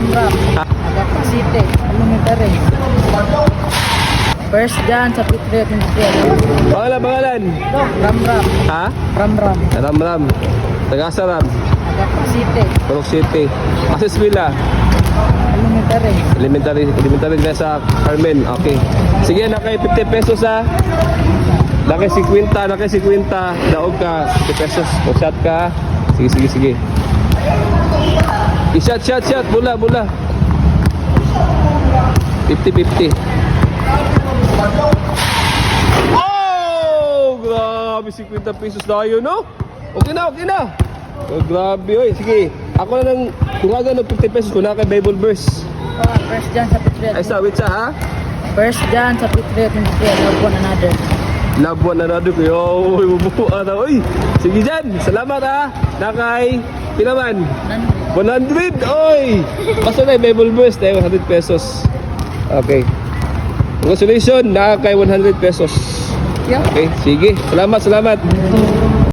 Ramram. Agapa City. Elementary. First John sa Patriot Industrial. Pangalan. Ramram. Ha? Ramram. Ramram. Tagasaram. Agapa City. Purok City. Asis Villa. Elementary. Elementary na sa Carmen. Okay. Sige, nakay 50 pesos ha. Nakay 50. Daog ka 50 pesos. O shot ka. Sige. I-shot. Bula. 50-50. Oh! Grabe, 50 pesos tayo, no? Okay na. Oh, grabe, oy. Sige. Ako na nang tungagan ng 50 pesos ko na kay Bible verse. First John sa Patriot. Ay, wait sa ha? First John sa Patriot Industrial. Love one another. Love one another ko. Yo, bubuan na. Oy, sige dyan. Salamat ha. Nakay, pinaman. 100. Oy. Basta na yung Bible verse na 100 pesos. Okay. Congratulations. Nakay 100 pesos. Yeah. Okay, sige. Salamat.